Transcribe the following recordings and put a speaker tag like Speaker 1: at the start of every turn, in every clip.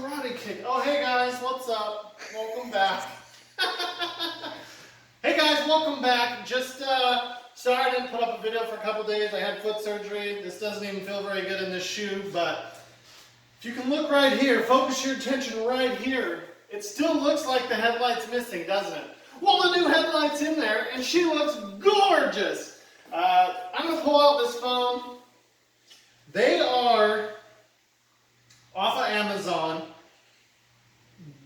Speaker 1: karate kick. Oh, hey guys, what's up? Welcome back. Hey guys, welcome back. Just sorry I didn't put up a video for a couple days. I had foot surgery. This doesn't even feel very good in this shoe, but if you can look right here, focus your attention right here, it still looks like the headlight's missing, doesn't it? Well, the new headlight's in there, and she looks gorgeous. I'm going to pull out this phone. They are off of Amazon.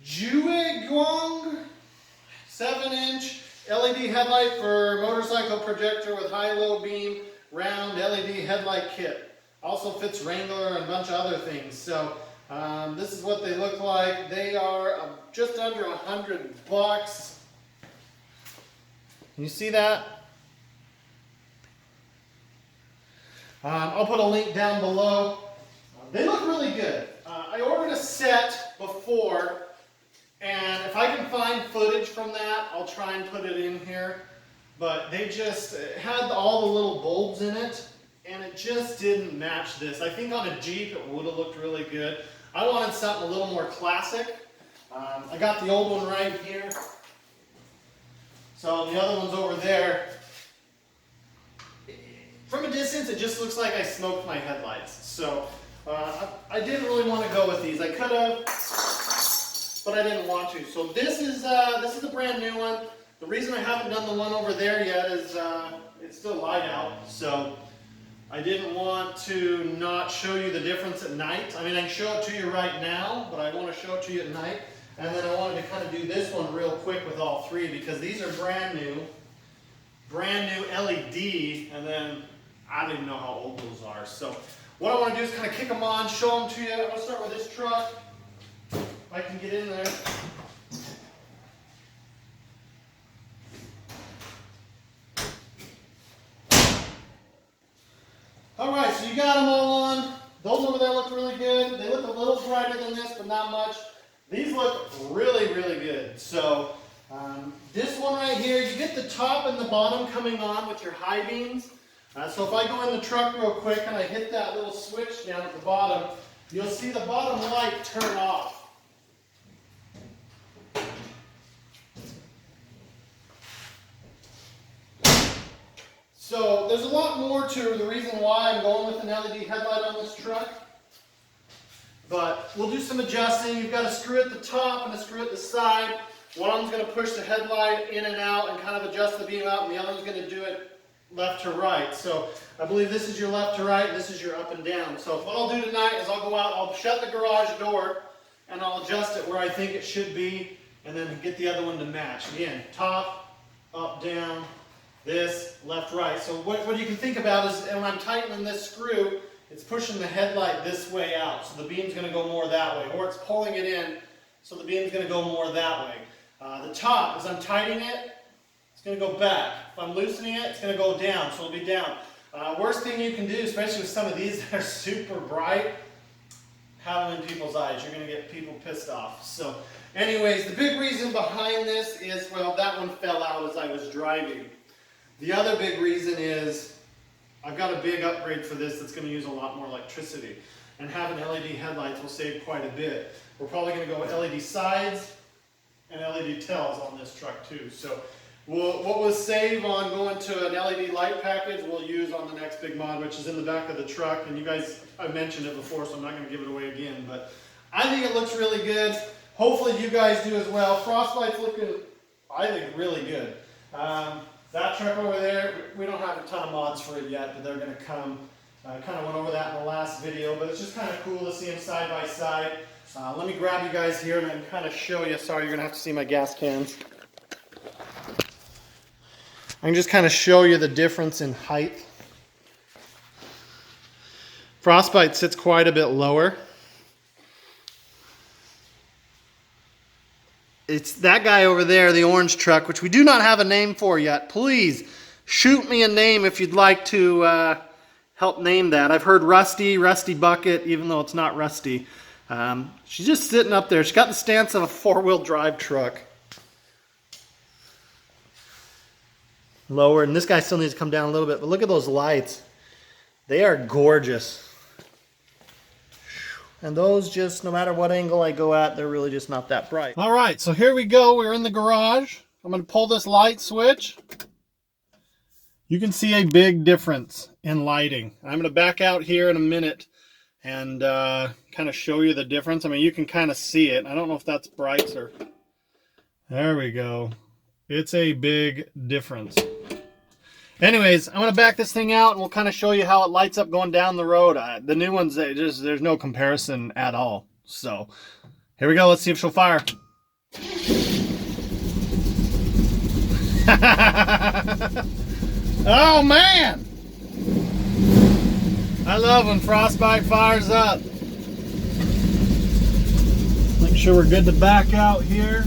Speaker 1: Jueguang 7-inch LED headlight for motorcycle projector with high-low beam round LED headlight kit. Also fits Wrangler and a bunch of other things. So this is what they look like. They are just under $100. Can you see that? I'll put a link down below. They look really good. I ordered a set before, and if I can find footage from that, I'll try and put it in here. But they just had all the little bulbs in it, and it just didn't match this. I think on a Jeep it would have looked really good. I wanted something a little more classic. I got the old one right here. So the other one's over there. From a distance, it just looks like I smoked my headlights. So I didn't really want to go with these. I could have, but I didn't want to. So this is a brand new one. The reason I haven't done the one over there yet is it's still light out. So I didn't want to not show you the difference at night. I mean, I can show it to you right now, but I want to show it to you at night. And then I wanted to kind of do this one real quick with all three because these are brand new LED, and then I don't even know how old those are. So what I want to do is kind of kick them on, show them to you. I'm going to start with this truck, if I can get in there. Alright, so you got them all on. Those over there look really good. They look a little brighter than this, but not much. These look really, really good. So this one right here, you get the top and the bottom coming on with your high beams. So if I go in the truck real quick and I hit that little switch down at the bottom, you'll see the bottom light turn off. So there's a lot more to the reason why I'm going with an LED headlight on this truck. But we'll do some adjusting. You've got a screw at the top and a screw at the side. One of them's going to push the headlight in and out and kind of adjust the beam out, and the other one's going to do it left to right. So I believe this is your left to right, and this is your up and down. So what I'll do tonight is I'll go out, I'll shut the garage door, and I'll adjust it where I think it should be, and then get the other one to match. Again, top, up, down, this, left, right. So what you can think about is when I'm tightening this screw, it's pushing the headlight this way out. So the beam's going to go more that way. Or it's pulling it in, so the beam's going to go more that way. The top, as I'm tightening it, it's going to go back. If I'm loosening it, it's going to go down, so it'll be down. Worst thing you can do, especially with some of these that are super bright, have them in people's eyes. You're going to get people pissed off. So anyways, the big reason behind this is, well, that one fell out as I was driving. The other big reason is I've got a big upgrade for this that's going to use a lot more electricity. And having LED headlights will save quite a bit. We're probably going to go with LED sides and LED tails on this truck too. So what we'll save on going to an LED light package, we'll use on the next big mod, which is in the back of the truck. And you guys, I've mentioned it before, so I'm not going to give it away again. But I think it looks really good. Hopefully you guys do as well. Frostbite's looking, I think, really good. That truck over there, we don't have a ton of mods for it yet, but they're going to come. I kind of went over that in the last video, but it's just kind of cool to see them side by side. Let me grab you guys here and then kind of show you. Sorry, you're going to have to see my gas cans. I can just kind of show you the difference in height. Frostbite sits quite a bit lower. It's that guy over there, the orange truck, which we do not have a name for yet. Please shoot me a name if you'd like to help name that. I've heard Rusty Bucket, even though it's not Rusty. She's just sitting up there. She's got the stance of a four-wheel drive truck. Lower, and this guy still needs to come down a little bit, but look at those lights. They are gorgeous. And those just, no matter what angle I go at, they're really just not that bright. All right, so here we go. We're in the garage. I'm going to pull this light switch. You can see a big difference in lighting. I'm going to back out here in a minute and kind of show you the difference. I mean, you can kind of see it. I don't know if that's bright or... There we go. It's a big difference. Anyways, I'm going to back this thing out and we'll kind of show you how it lights up going down the road. The new ones, there's no comparison at all. So, here we go. Let's see if she'll fire. Oh man! I love when Frostbite fires up. Make sure we're good to back out here.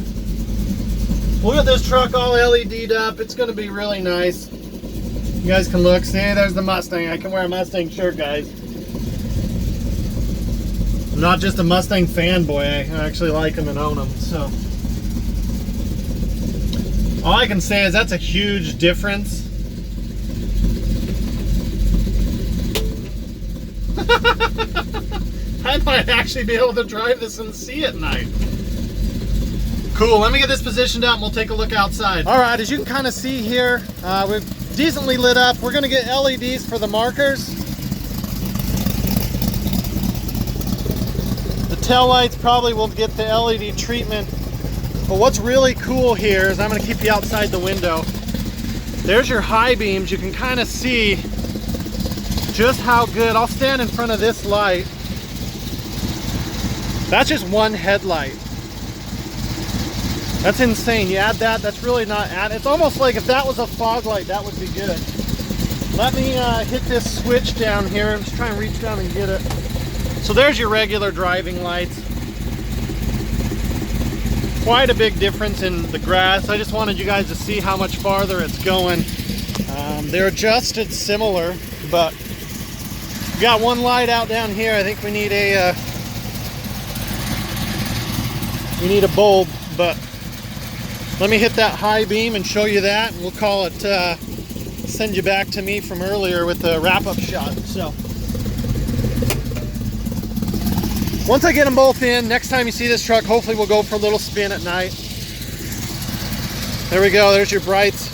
Speaker 1: We'll get this truck all LED'd up. It's going to be really nice. You guys can look. See, there's the Mustang. I can wear a Mustang shirt, guys. I'm not just a Mustang fanboy. I actually like them and own them. So, all I can say is that's a huge difference. I might actually be able to drive this and see at night. Cool, let me get this positioned up and we'll take a look outside. All right, as you can kind of see here, we've decently lit up. We're gonna get LEDs for the markers. The tail lights probably will get the LED treatment. But what's really cool here is I'm gonna keep you outside the window. There's your high beams. You can kind of see just how good. I'll stand in front of this light. That's just one headlight. That's insane. You add that, that's really not add. It's almost like if that was a fog light, that would be good. Let me hit this switch down here. I'm just trying to reach down and get it. So there's your regular driving lights. Quite a big difference in the grass. I just wanted you guys to see how much farther it's going. They're adjusted similar, but we got one light out down here. I think we need a bulb, but let me hit that high beam and show you that, and we'll call it, send you back to me from earlier with the wrap-up shot. So, once I get them both in, next time you see this truck, hopefully we'll go for a little spin at night. There we go, there's your brights.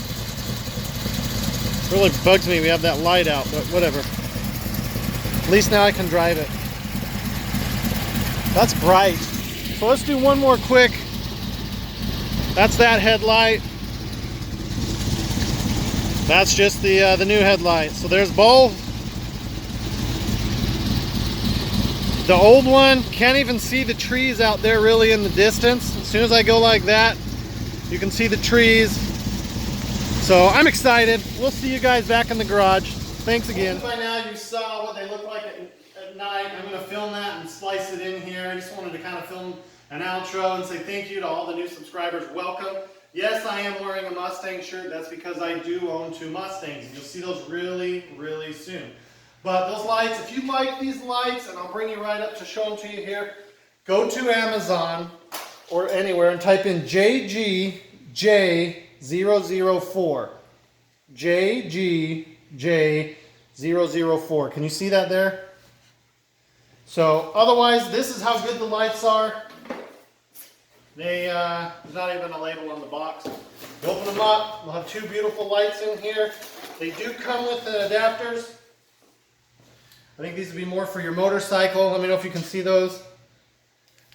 Speaker 1: It really bugs me we have that light out, but whatever. At least now I can drive it. That's bright. So let's do one more quick. That's that headlight. That's just the new headlight. So there's both. The old one, can't even see the trees out there really in the distance. As soon as I go like that, you can see the trees. So I'm excited. We'll see you guys back in the garage. Thanks again. By now you saw what they look like at night. I'm going to film that and slice it in here. I just wanted to kind of film an outro and say thank you to all the new subscribers. Welcome. Yes, I am wearing a Mustang shirt. That's because I do own 2 Mustangs. You'll see those really, really soon. But those lights, if you like these lights, and I'll bring you right up to show them to you here, go to Amazon or anywhere and type in JGJ004. JGJ004. Can you see that there? So otherwise, this is how good the lights are. There's not even a label on the box. You open them up, we'll have 2 beautiful lights in here. They do come with the adapters. I think these would be more for your motorcycle. Let me know if you can see those.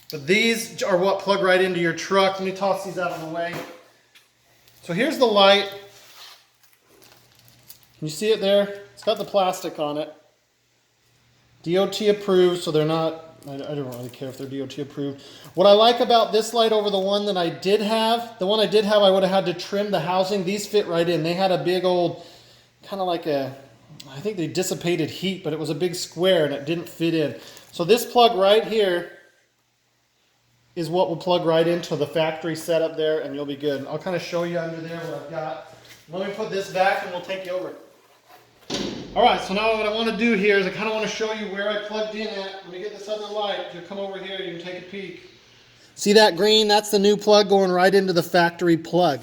Speaker 1: But these are what plug right into your truck. Let me toss these out of the way. So here's the light. Can you see it there? It's got the plastic on it. DOT approved, so they're not, I don't really care if they're DOT approved. What I like about this light over the one that I did have, I would have had to trim the housing. These fit right in. They had a big old, kind of like a, I think they dissipated heat, but it was a big square and it didn't fit in. So this plug right here is what will plug right into the factory setup there, and you'll be good. I'll kind of show you under there what I've got. Let me put this back and we'll take you over. All right, so now what I want to do here is I kind of want to show you where I plugged in at. Let me get this other light. If you come over here, you can take a peek. See that green? That's the new plug going right into the factory plug.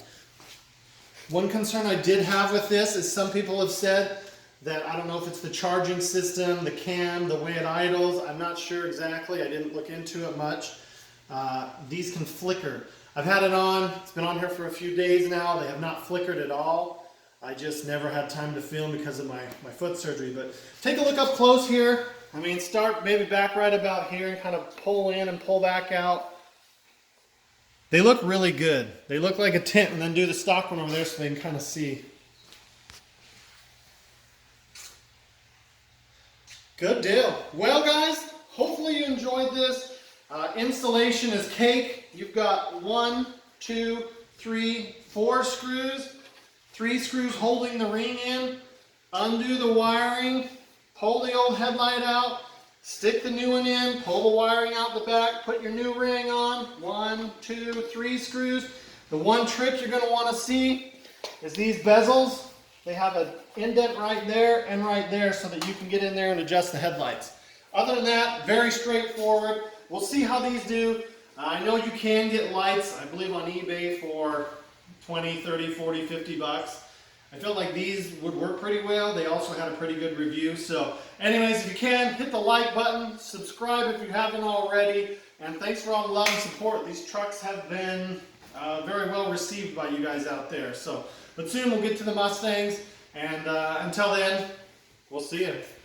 Speaker 1: One concern I did have with this is some people have said that I don't know if it's the charging system, the cam, the way it idles. I'm not sure exactly. I didn't look into it much. These can flicker. I've had it on. It's been on here for a few days now. They have not flickered at all. I just never had time to film because of my foot surgery. But take a look up close here. I mean, start maybe back right about here and kind of pull in and pull back out. They look really good. They look like a tint, and then do the stock one over there so they can kind of see. Good deal. Well, guys, hopefully you enjoyed this. Installation is cake. You've got 1, 2, 3, 4 screws. 3 screws holding the ring in. Undo the wiring. Pull the old headlight out. Stick the new one in. Pull the wiring out the back. Put your new ring on. 1, 2, 3 screws. The one trick you're going to want to see is these bezels. They have an indent right there and right there so that you can get in there and adjust the headlights. Other than that, very straightforward. We'll see how these do. I know you can get lights, I believe on eBay for 20, 30, 40, 50 bucks. I felt like these would work pretty well. They also had a pretty good review. So anyways, if you can, hit the like button, subscribe if you haven't already, and thanks for all the love and support. These trucks have been very well received by you guys out there. So, but soon we'll get to the Mustangs, and until then, we'll see you.